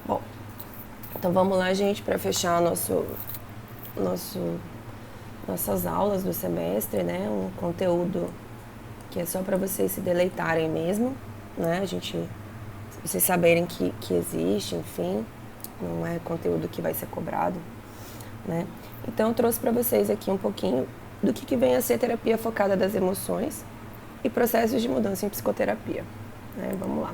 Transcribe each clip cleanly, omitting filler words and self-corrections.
Bom, então vamos lá, gente, para fechar nossas aulas do semestre, né? Um conteúdo que é só para vocês se deleitarem mesmo, né? Vocês saberem que existe, enfim, não é conteúdo que vai ser cobrado, né? Então eu trouxe para vocês aqui um pouquinho do que vem a ser terapia focada das emoções e processos de mudança em psicoterapia, né? Vamos lá.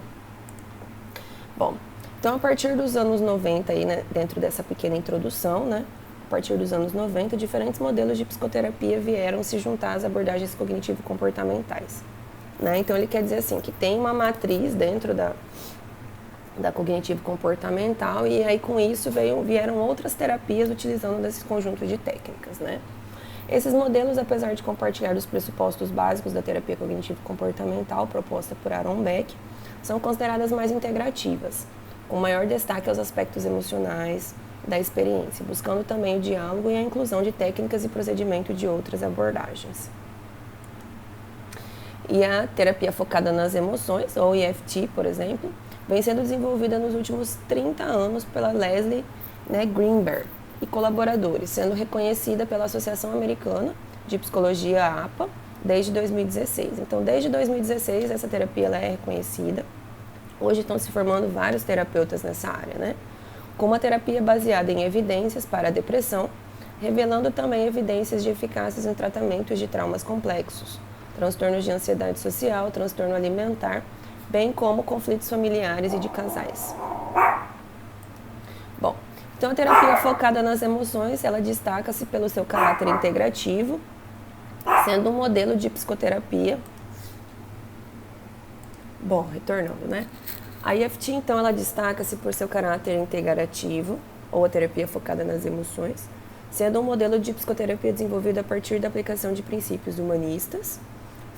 Bom, então a partir dos anos 90 aí, né, dentro dessa pequena introdução, né? A partir dos anos 90, diferentes modelos de psicoterapia vieram se juntar às abordagens cognitivo-comportamentais, né? Então ele quer dizer assim, que tem uma matriz dentro da cognitivo-comportamental e aí com isso vieram outras terapias utilizando desse conjunto de técnicas, né? Esses modelos, apesar de compartilhar os pressupostos básicos da terapia cognitivo-comportamental proposta por Aaron Beck, são consideradas mais integrativas, com maior destaque aos aspectos emocionais da experiência, buscando também o diálogo e a inclusão de técnicas e procedimento de outras abordagens. E a terapia focada nas emoções, ou EFT, por exemplo, vem sendo desenvolvida nos últimos 30 anos pela Leslie, né, Greenberg e colaboradores, sendo reconhecida pela Associação Americana de Psicologia, APA, desde 2016. Então, desde 2016, essa terapia ela é reconhecida. Hoje estão se formando vários terapeutas nessa área, né? Com uma terapia baseada em evidências para a depressão, revelando também evidências de eficácias em tratamentos de traumas complexos, transtornos de ansiedade social, transtorno alimentar, bem como conflitos familiares e de casais. Bom, então a terapia focada nas emoções, ela destaca-se pelo seu caráter integrativo, sendo um modelo de psicoterapia. Bom, retornando, né? A EFT, então, ela destaca-se por seu caráter integrativo, ou a terapia focada nas emoções, sendo um modelo de psicoterapia desenvolvido a partir da aplicação de princípios humanistas,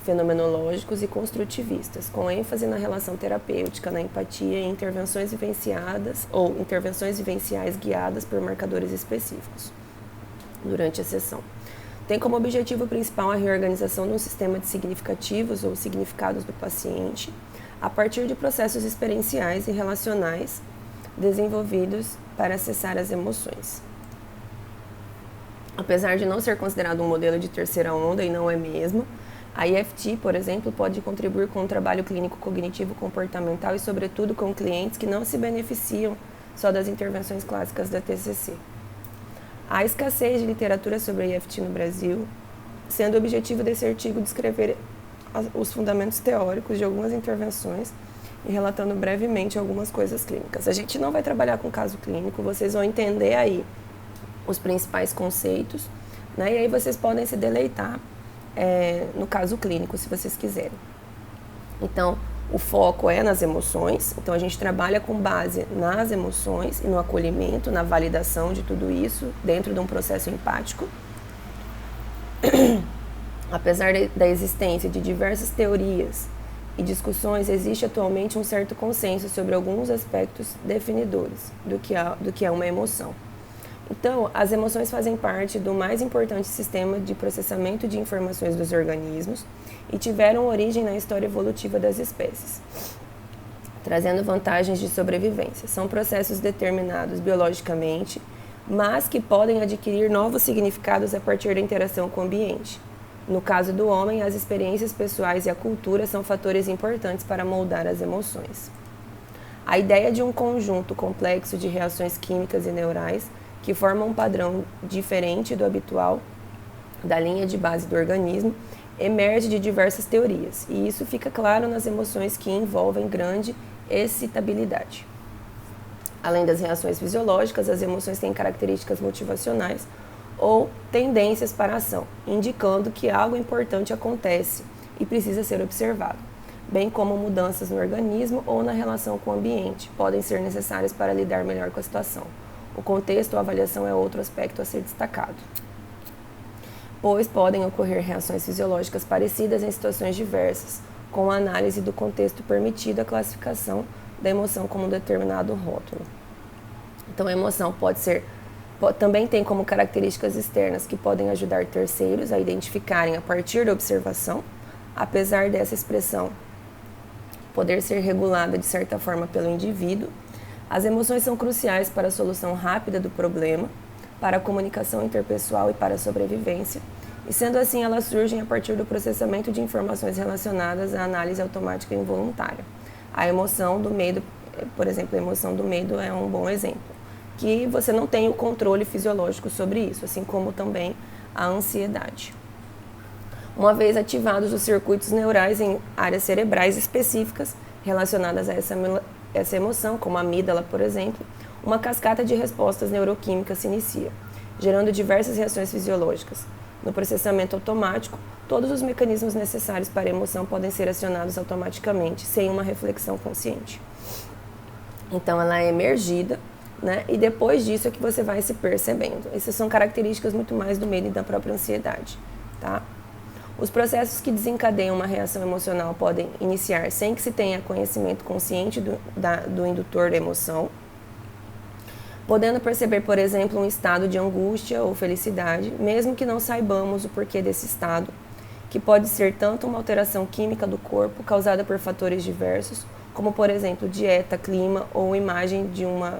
fenomenológicos e construtivistas, com ênfase na relação terapêutica, na empatia e intervenções vivenciadas ou intervenções vivenciais guiadas por marcadores específicos durante a sessão. Tem como objetivo principal a reorganização de um sistema de significativos ou significados do paciente a partir de processos experienciais e relacionais desenvolvidos para acessar as emoções. Apesar de não ser considerado um modelo de terceira onda, e não é mesmo, a EFT, por exemplo, pode contribuir com o trabalho clínico cognitivo comportamental e, sobretudo, com clientes que não se beneficiam só das intervenções clássicas da TCC. Há escassez de literatura sobre a EFT no Brasil, sendo o objetivo desse artigo descrever os fundamentos teóricos de algumas intervenções e relatando brevemente algumas coisas clínicas. A gente não vai trabalhar com caso clínico, vocês vão entender aí os principais conceitos, né? E aí vocês podem se deleitar no caso clínico, se vocês quiserem. Então, o foco é nas emoções, então a gente trabalha com base nas emoções e no acolhimento, na validação de tudo isso dentro de um processo empático. Apesar da existência de diversas teorias e discussões, existe atualmente um certo consenso sobre alguns aspectos definidores do que é uma emoção. Então, as emoções fazem parte do mais importante sistema de processamento de informações dos organismos e tiveram origem na história evolutiva das espécies, trazendo vantagens de sobrevivência. São processos determinados biologicamente, mas que podem adquirir novos significados a partir da interação com o ambiente. No caso do homem, as experiências pessoais e a cultura são fatores importantes para moldar as emoções. A ideia de um conjunto complexo de reações químicas e neurais que formam um padrão diferente do habitual da linha de base do organismo, emerge de diversas teorias, e isso fica claro nas emoções que envolvem grande excitabilidade. Além das reações fisiológicas, as emoções têm características motivacionais ou tendências para a ação, indicando que algo importante acontece e precisa ser observado, bem como mudanças no organismo ou na relação com o ambiente podem ser necessárias para lidar melhor com a situação. O contexto ou avaliação é outro aspecto a ser destacado, pois podem ocorrer reações fisiológicas parecidas em situações diversas, com a análise do contexto permitido a classificação da emoção como um determinado rótulo. Então, a emoção também tem como características externas que podem ajudar terceiros a identificarem a partir da observação, apesar dessa expressão poder ser regulada de certa forma pelo indivíduo, As emoções são cruciais para a solução rápida do problema, para a comunicação interpessoal e para a sobrevivência, e sendo assim elas surgem a partir do processamento de informações relacionadas à análise automática e involuntária. A emoção do medo, por exemplo, a emoção do medo é um bom exemplo, que você não tem o controle fisiológico sobre isso, assim como também a ansiedade. Uma vez ativados os circuitos neurais em áreas cerebrais específicas relacionadas a essa emoção, como a amígdala, por exemplo, uma cascata de respostas neuroquímicas se inicia, gerando diversas reações fisiológicas. No processamento automático, todos os mecanismos necessários para a emoção podem ser acionados automaticamente, sem uma reflexão consciente. Então, ela é emergida, né? E depois disso é que você vai se percebendo. Essas são características muito mais do medo e da própria ansiedade, tá? Os processos que desencadeiam uma reação emocional podem iniciar sem que se tenha conhecimento consciente do indutor da emoção, podendo perceber, por exemplo, um estado de angústia ou felicidade, mesmo que não saibamos o porquê desse estado, que pode ser tanto uma alteração química do corpo causada por fatores diversos, como, por exemplo, dieta, clima ou imagem de uma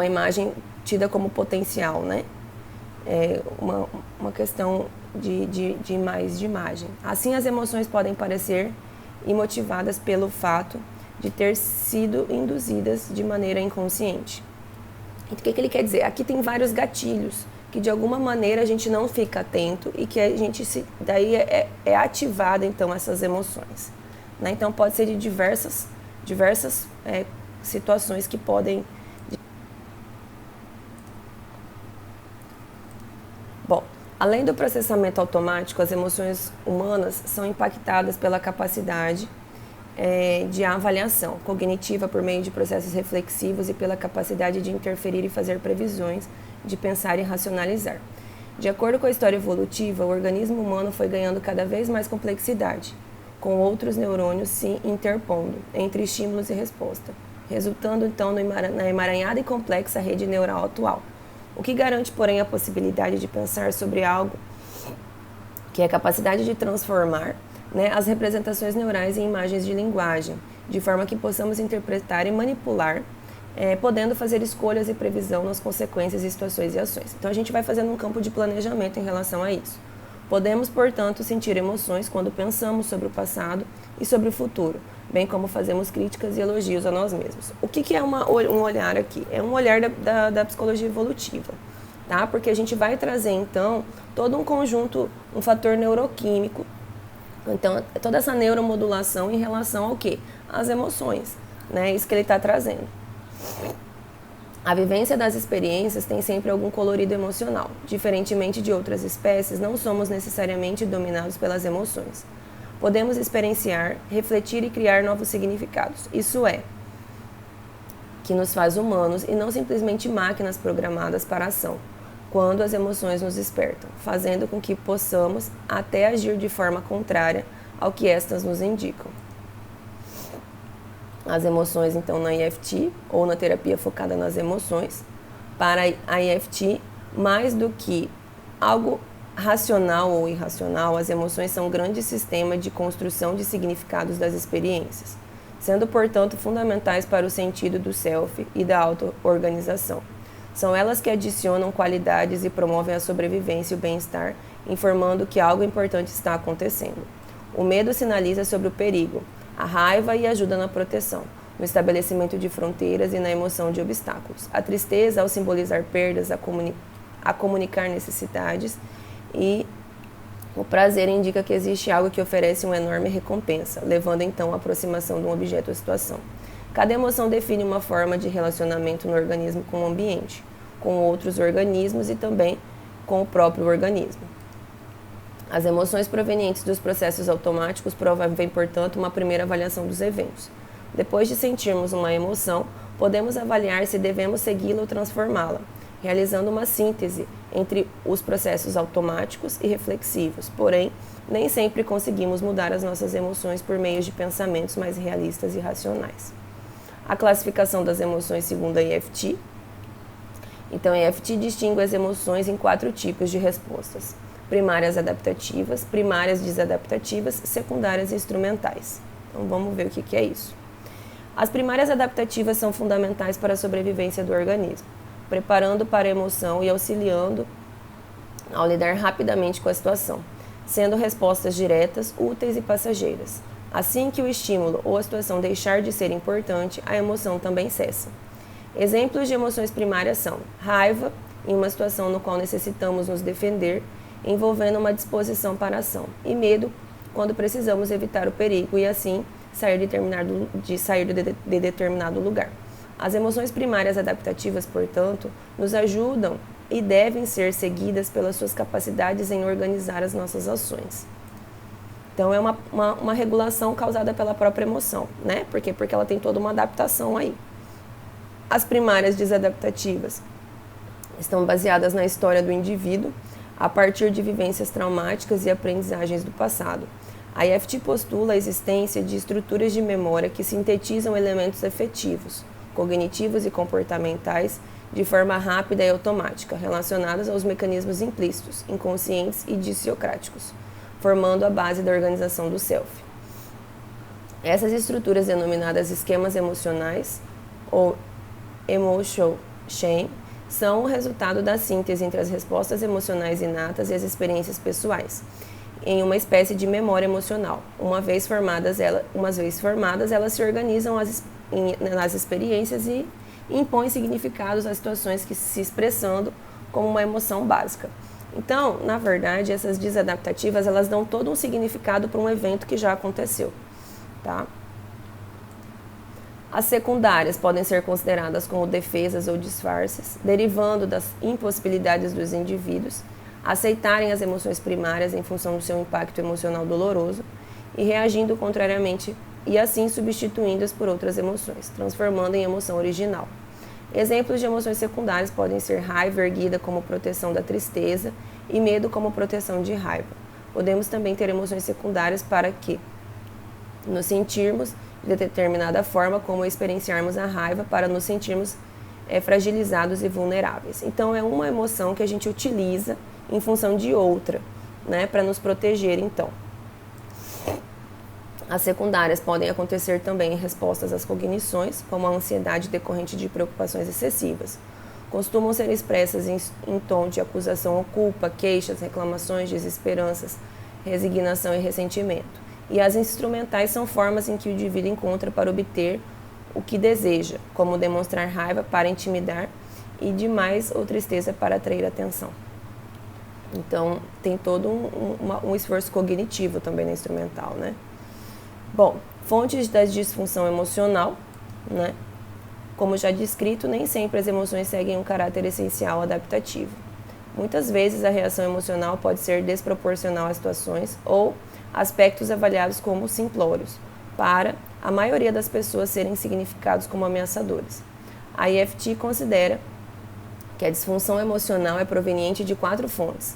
imagem tida como potencial, né? Uma questão de imagem. Assim, as emoções podem parecer imotivadas pelo fato de ter sido induzidas de maneira inconsciente. Então, o que ele quer dizer? Aqui tem vários gatilhos que de alguma maneira a gente não fica atento e que a gente daí é ativada então essas emoções, né? Então pode ser de diversas situações que podem. Bom, além do processamento automático, as emoções humanas são impactadas pela capacidade de avaliação cognitiva por meio de processos reflexivos e pela capacidade de interferir e fazer previsões, de pensar e racionalizar. De acordo com a história evolutiva, o organismo humano foi ganhando cada vez mais complexidade, com outros neurônios se interpondo entre estímulos e resposta, resultando então na emaranhada e complexa rede neural atual. O que garante, porém, a possibilidade de pensar sobre algo, que é a capacidade de transformar, né, as representações neurais em imagens de linguagem, de forma que possamos interpretar e manipular, podendo fazer escolhas e previsão nas consequências, situações e ações. Então, a gente vai fazendo um campo de planejamento em relação a isso. Podemos, portanto, sentir emoções quando pensamos sobre o passado e sobre o futuro, bem como fazemos críticas e elogios a nós mesmos. O que é um olhar aqui? É um olhar da psicologia evolutiva, tá? Porque a gente vai trazer, então, todo um conjunto, um fator neuroquímico, então, toda essa neuromodulação em relação ao quê? Às emoções, né? Isso que ele está trazendo. A vivência das experiências tem sempre algum colorido emocional. Diferentemente de outras espécies, não somos necessariamente dominados pelas emoções. Podemos experienciar, refletir e criar novos significados. Isso é, que nos faz humanos e não simplesmente máquinas programadas para a ação, quando as emoções nos despertam, fazendo com que possamos até agir de forma contrária ao que estas nos indicam. As emoções, então, na EFT, ou na terapia focada nas emoções, para a EFT, mais do que algo racional ou irracional, as emoções são um grande sistema de construção de significados das experiências, sendo, portanto, fundamentais para o sentido do self e da auto-organização. São elas que adicionam qualidades e promovem a sobrevivência e o bem-estar, informando que algo importante está acontecendo. O medo sinaliza sobre o perigo, a raiva e ajuda na proteção, no estabelecimento de fronteiras e na emoção de obstáculos. A tristeza, ao simbolizar perdas, a comunicar necessidades, e o prazer indica que existe algo que oferece uma enorme recompensa, levando então à aproximação de um objeto ou situação. Cada emoção define uma forma de relacionamento no organismo com o ambiente, com outros organismos e também com o próprio organismo. As emoções provenientes dos processos automáticos promovem, portanto, uma primeira avaliação dos eventos. Depois de sentirmos uma emoção, podemos avaliar se devemos segui-la ou transformá-la, realizando uma síntese entre os processos automáticos e reflexivos. Porém, nem sempre conseguimos mudar as nossas emoções por meio de pensamentos mais realistas e racionais. A classificação das emoções segundo a EFT. Então, a EFT distingue as emoções em 4 tipos de respostas: primárias adaptativas, primárias desadaptativas, secundárias e instrumentais. Então, vamos ver o que é isso. As primárias adaptativas são fundamentais para a sobrevivência do organismo, preparando para a emoção e auxiliando ao lidar rapidamente com a situação, sendo respostas diretas, úteis e passageiras. Assim que o estímulo ou a situação deixar de ser importante, a emoção também cessa. Exemplos de emoções primárias são raiva, em uma situação no qual necessitamos nos defender, envolvendo uma disposição para a ação, e medo, quando precisamos evitar o perigo e assim sair de determinado lugar. As emoções primárias adaptativas, portanto, nos ajudam e devem ser seguidas pelas suas capacidades em organizar as nossas ações. Então, é uma regulação causada pela própria emoção, né? Por quê? Porque ela tem toda uma adaptação aí. As primárias desadaptativas estão baseadas na história do indivíduo, a partir de vivências traumáticas e aprendizagens do passado. A IFT postula a existência de estruturas de memória que sintetizam elementos afetivos, cognitivos e comportamentais de forma rápida e automática, relacionados aos mecanismos implícitos, inconscientes e disiocráticos, formando a base da organização do self. Essas estruturas, denominadas esquemas emocionais ou emotional chain, são o resultado da síntese entre as respostas emocionais inatas e as experiências pessoais, em uma espécie de memória emocional. Uma vez formadas, elas se organizam nas experiências e impõem significados às situações que se expressando como uma emoção básica. Então, na verdade, essas desadaptativas, elas dão todo um significado para um evento que já aconteceu, tá? As secundárias podem ser consideradas como defesas ou disfarces, derivando das impossibilidades dos indivíduos aceitarem as emoções primárias em função do seu impacto emocional doloroso e reagindo contrariamente e assim substituindo-as por outras emoções, transformando em emoção original. Exemplos de emoções secundárias podem ser raiva erguida como proteção da tristeza e medo como proteção de raiva. Podemos também ter emoções secundárias para que nos sentirmos de determinada forma, como experienciarmos a raiva para nos sentirmos fragilizados e vulneráveis. Então, é uma emoção que a gente utiliza em função de outra, né, para nos proteger, então. As secundárias podem acontecer também em respostas às cognições, como a ansiedade decorrente de preocupações excessivas. Costumam ser expressas em tom de acusação ou culpa, queixas, reclamações, desesperanças, resignação e ressentimento. E as instrumentais são formas em que o indivíduo encontra para obter o que deseja, como demonstrar raiva para intimidar e demais ou tristeza para atrair atenção. Então, tem todo um esforço cognitivo também na instrumental, né? Bom, fontes da disfunção emocional, né? Como já descrito, nem sempre as emoções seguem um caráter essencial adaptativo. Muitas vezes a reação emocional pode ser desproporcional às situações ou aspectos avaliados como simplórios, para a maioria das pessoas serem significados como ameaçadores. A IFT considera que a disfunção emocional é proveniente de 4 fontes,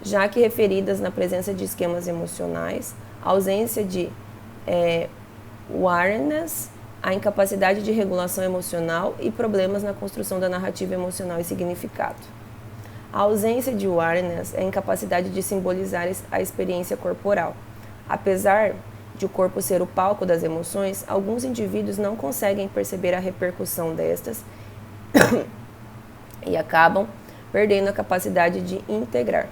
já que referidas na presença de esquemas emocionais, a ausência de awareness, a incapacidade de regulação emocional e problemas na construção da narrativa emocional e significado. A ausência de awareness é a incapacidade de simbolizar a experiência corporal. Apesar de o corpo ser o palco das emoções, alguns indivíduos não conseguem perceber a repercussão destas e acabam perdendo a capacidade de integrar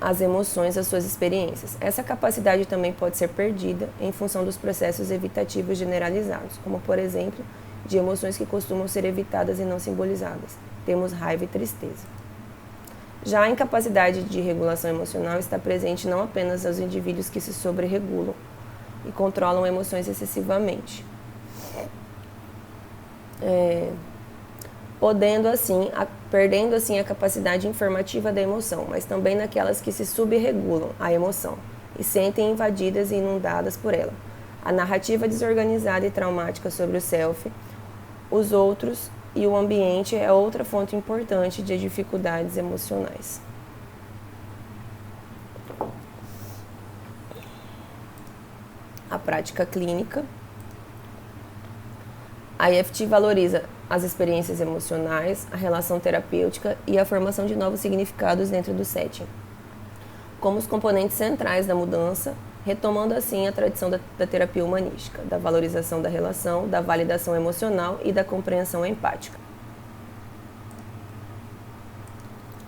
as emoções às suas experiências. Essa capacidade também pode ser perdida em função dos processos evitativos generalizados, como, por exemplo, de emoções que costumam ser evitadas e não simbolizadas. Temos raiva e tristeza. Já a incapacidade de regulação emocional está presente não apenas aos indivíduos que se sobreregulam e controlam emoções excessivamente, perdendo assim a capacidade informativa da emoção, mas também naquelas que se subregulam a emoção e sentem invadidas e inundadas por ela. A narrativa desorganizada e traumática sobre o self, os outros e o ambiente é outra fonte importante de dificuldades emocionais. A prática clínica. A IFT valoriza as experiências emocionais, a relação terapêutica e a formação de novos significados dentro do setting, como os componentes centrais da mudança retomando assim a tradição da terapia humanística, da valorização da relação, da validação emocional e da compreensão empática.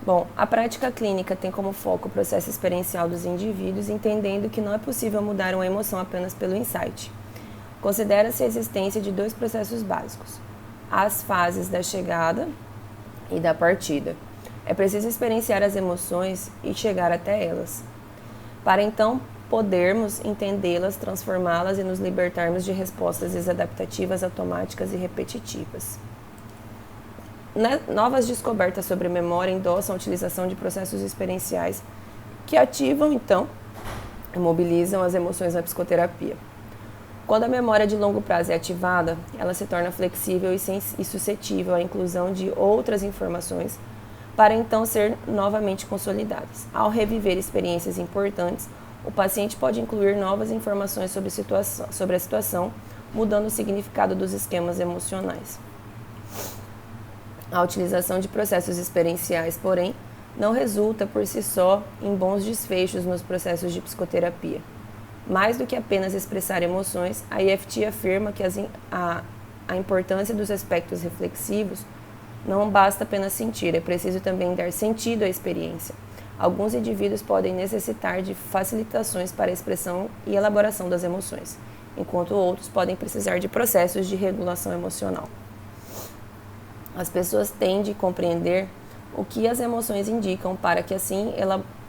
Bom, a prática clínica tem como foco o processo experiencial dos indivíduos, entendendo que não é possível mudar uma emoção apenas pelo insight. Considera-se a existência de 2 processos básicos: as fases da chegada e da partida. É preciso experienciar as emoções e chegar até elas, para então podermos entendê-las, transformá-las e nos libertarmos de respostas desadaptativas, automáticas e repetitivas. Novas descobertas sobre memória endossam a utilização de processos experienciais que ativam, então, e mobilizam as emoções na psicoterapia. Quando a memória de longo prazo é ativada, ela se torna flexível e suscetível à inclusão de outras informações para então ser novamente consolidadas. Ao reviver experiências importantes, o paciente pode incluir novas informações sobre a situação, mudando o significado dos esquemas emocionais. A utilização de processos experienciais, porém, não resulta por si só em bons desfechos nos processos de psicoterapia. Mais do que apenas expressar emoções, a EFT afirma que a importância dos aspectos reflexivos não basta apenas sentir, é preciso também dar sentido à experiência. Alguns indivíduos podem necessitar de facilitações para a expressão e elaboração das emoções, enquanto outros podem precisar de processos de regulação emocional. As pessoas têm de compreender o que as emoções indicam para que assim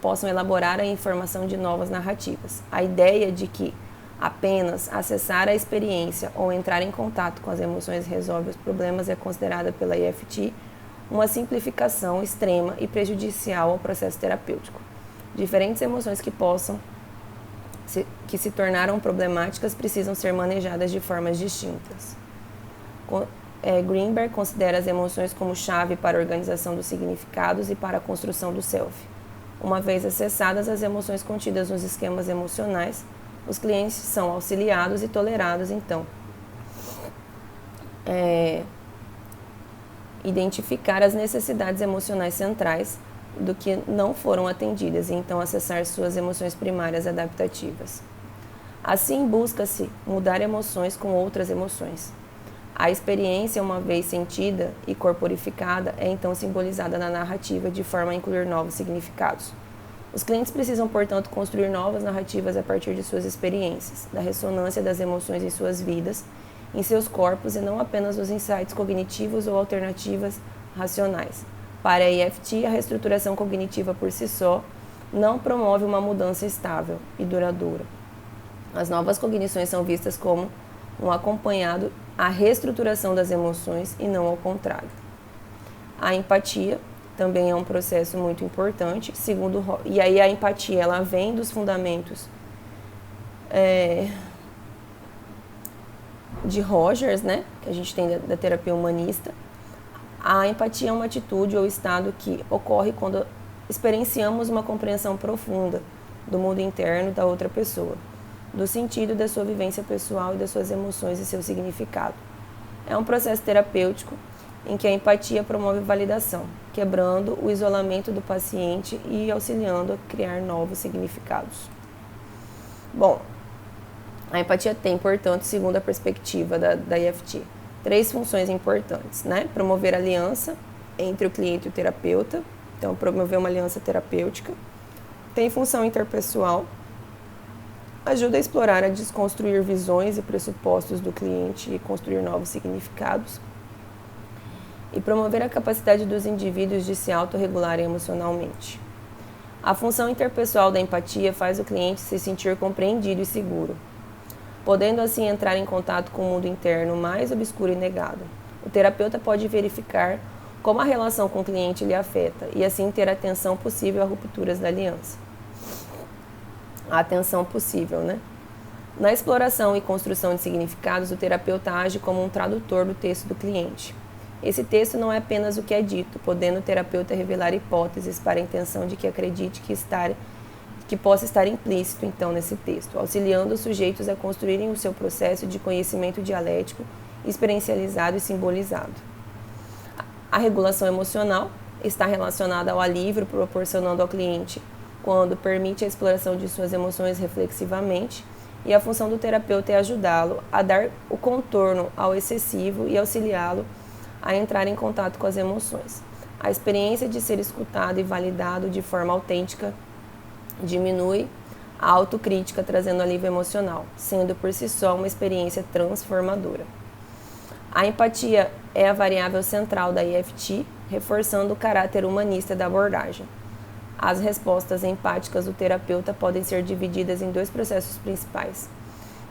possam elaborar a informação de novas narrativas. A ideia de que apenas acessar a experiência ou entrar em contato com as emoções resolve os problemas é considerada pela EFT uma simplificação extrema e prejudicial ao processo terapêutico. Diferentes emoções que se tornaram problemáticas precisam ser manejadas de formas distintas. Greenberg considera as emoções como chave para a organização dos significados e para a construção do self. Uma vez acessadas as emoções contidas nos esquemas emocionais, os clientes são auxiliados e tolerados, então, identificar as necessidades emocionais centrais do que não foram atendidas e então acessar suas emoções primárias adaptativas. Assim, busca-se mudar emoções com outras emoções. A experiência, uma vez sentida e corporificada, é então simbolizada na narrativa de forma a incluir novos significados. Os clientes precisam, portanto, construir novas narrativas a partir de suas experiências, da ressonância das emoções em suas vidas, em seus corpos e não apenas os insights cognitivos ou alternativas racionais. Para a EFT, a reestruturação cognitiva por si só não promove uma mudança estável e duradoura. As novas cognições são vistas como um acompanhado à reestruturação das emoções e não ao contrário. A empatia também é um processo muito importante, e aí a empatia ela vem dos fundamentos de Rogers, né, que a gente tem da terapia humanista. A empatia é uma atitude ou estado que ocorre quando experienciamos uma compreensão profunda do mundo interno da outra pessoa, do sentido da sua vivência pessoal e das suas emoções e seu significado. É um processo terapêutico em que a empatia promove validação, quebrando o isolamento do paciente e auxiliando a criar novos significados. Bom, a empatia tem, portanto, segundo a perspectiva da EFT, 3 funções importantes, né? Promover aliança entre o cliente e o terapeuta, então promover uma aliança terapêutica. Tem função interpessoal, ajuda a explorar, a desconstruir visões e pressupostos do cliente e construir novos significados. E promover a capacidade dos indivíduos de se autorregularem emocionalmente. A função interpessoal da empatia faz o cliente se sentir compreendido e seguro, podendo assim entrar em contato com o mundo interno mais obscuro e negado. O terapeuta pode verificar como a relação com o cliente lhe afeta e assim ter atenção possível a rupturas da aliança. A atenção possível, né? Na exploração e construção de significados, o terapeuta age como um tradutor do texto do cliente. Esse texto não é apenas o que é dito, podendo o terapeuta revelar hipóteses para a intenção de que acredite que possa estar implícito, então, nesse texto, auxiliando os sujeitos a construírem o seu processo de conhecimento dialético, experiencializado e simbolizado. A regulação emocional está relacionada ao alívio, proporcionando ao cliente quando permite a exploração de suas emoções reflexivamente, e a função do terapeuta é ajudá-lo a dar o contorno ao excessivo e auxiliá-lo a entrar em contato com as emoções. A experiência de ser escutado e validado de forma autêntica diminui a autocrítica, trazendo alívio emocional, sendo por si só uma experiência transformadora. A empatia é a variável central da EFT, reforçando o caráter humanista da abordagem. As respostas empáticas do terapeuta podem ser divididas em 2 processos principais: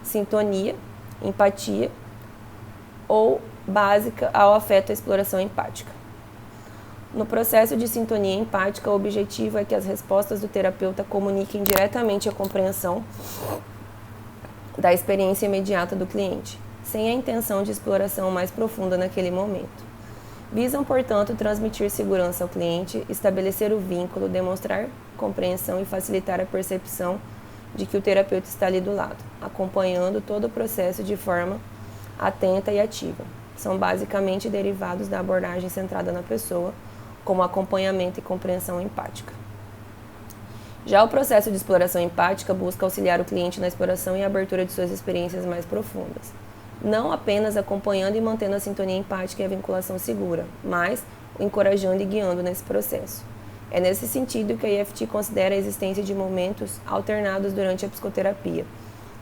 sintonia, empatia, ou básica ao afeto e exploração empática. No processo de sintonia empática, o objetivo é que as respostas do terapeuta comuniquem diretamente a compreensão da experiência imediata do cliente, sem a intenção de exploração mais profunda naquele momento. Visam, portanto, transmitir segurança ao cliente, estabelecer o vínculo, demonstrar compreensão e facilitar a percepção de que o terapeuta está ali do lado, acompanhando todo o processo de forma atenta e ativa. São basicamente derivados da abordagem centrada na pessoa, como acompanhamento e compreensão empática. Já o processo de exploração empática busca auxiliar o cliente na exploração e abertura de suas experiências mais profundas, não apenas acompanhando e mantendo a sintonia empática e a vinculação segura, mas o encorajando e guiando nesse processo. É nesse sentido que a EFT considera a existência de momentos alternados durante a psicoterapia,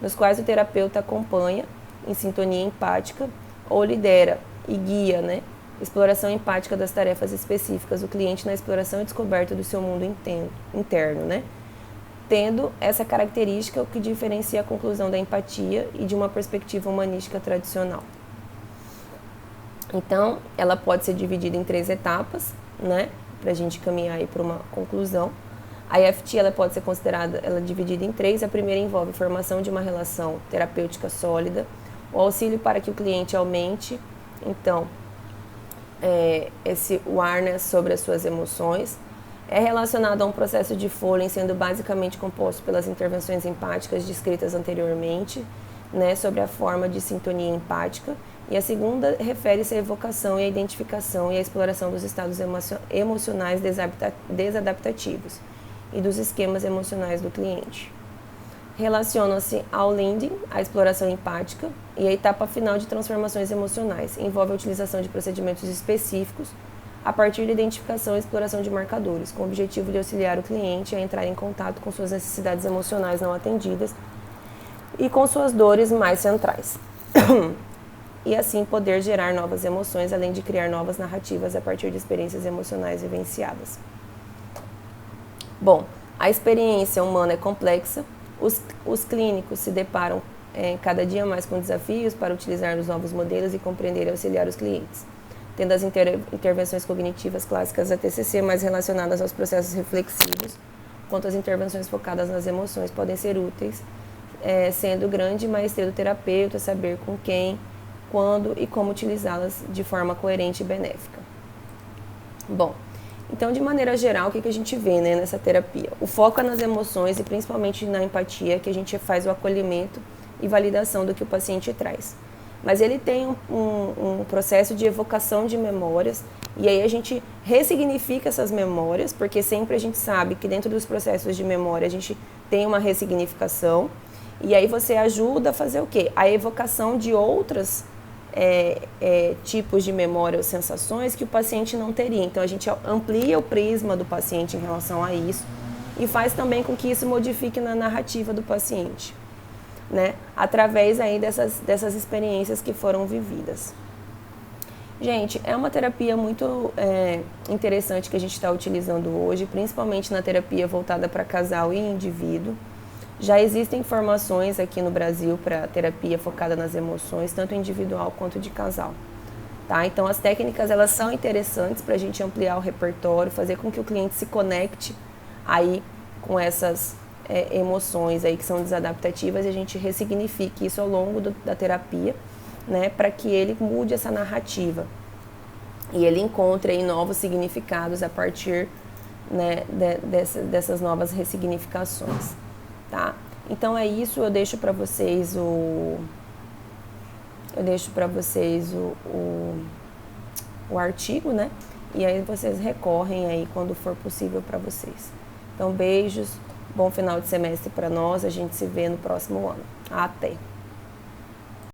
nos quais o terapeuta acompanha em sintonia empática ou lidera e guia, exploração empática das tarefas específicas do cliente na exploração e descoberta do seu mundo interno, tendo essa característica o que diferencia a conclusão da empatia e de uma perspectiva humanística tradicional. Então, ela pode ser dividida em 3 etapas, para a gente caminhar aí para uma conclusão. A EFT ela pode ser considerada dividida em 3. A primeira envolve a formação de uma relação terapêutica sólida, o auxílio para que o cliente aumente, então, esse awareness sobre as suas emoções. É relacionado a um processo de Foley, sendo basicamente composto pelas intervenções empáticas descritas anteriormente, sobre a forma de sintonia empática. E a segunda refere-se à evocação e à identificação e à exploração dos estados emocionais desadaptativos e dos esquemas emocionais do cliente. Relaciona-se ao Leading, a exploração empática, e a etapa final de transformações emocionais. Envolve a utilização de procedimentos específicos a partir da identificação e exploração de marcadores, com o objetivo de auxiliar o cliente a entrar em contato com suas necessidades emocionais não atendidas e com suas dores mais centrais. E assim poder gerar novas emoções, além de criar novas narrativas a partir de experiências emocionais vivenciadas. Bom, a experiência humana é complexa. Os clínicos se deparam cada dia mais com desafios para utilizar os novos modelos e compreender e auxiliar os clientes, tendo as intervenções cognitivas clássicas da TCC mais relacionadas aos processos reflexivos, quanto as intervenções focadas nas emoções podem ser úteis, sendo grande maestria do terapeuta saber com quem, quando e como utilizá-las de forma coerente e benéfica. Bom, então, de maneira geral, o que a gente vê nessa terapia? O foco é nas emoções e principalmente na empatia, que a gente faz o acolhimento e validação do que o paciente traz. Mas ele tem um processo de evocação de memórias, e aí a gente ressignifica essas memórias, porque sempre a gente sabe que dentro dos processos de memória a gente tem uma ressignificação, e aí você ajuda a fazer o quê? A evocação de outras tipos de memória ou sensações que o paciente não teria. Então a gente amplia o prisma do paciente em relação a isso e faz também com que isso modifique na narrativa do paciente, através aí dessas experiências que foram vividas. Gente, é uma terapia muito interessante que a gente está utilizando hoje, principalmente na terapia voltada para casal e indivíduo. Já existem informações aqui no Brasil para terapia focada nas emoções, tanto individual quanto de casal. Tá? Então, as técnicas elas são interessantes para a gente ampliar o repertório, fazer com que o cliente se conecte aí com essas emoções aí que são desadaptativas e a gente ressignifique isso ao longo da terapia, para que ele mude essa narrativa e ele encontre aí novos significados a partir dessas novas ressignificações. Tá? Então é isso, eu deixo para vocês o artigo, e aí vocês recorrem aí quando for possível para vocês. Então, beijos, bom final de semestre para nós, a gente se vê no próximo ano. Até!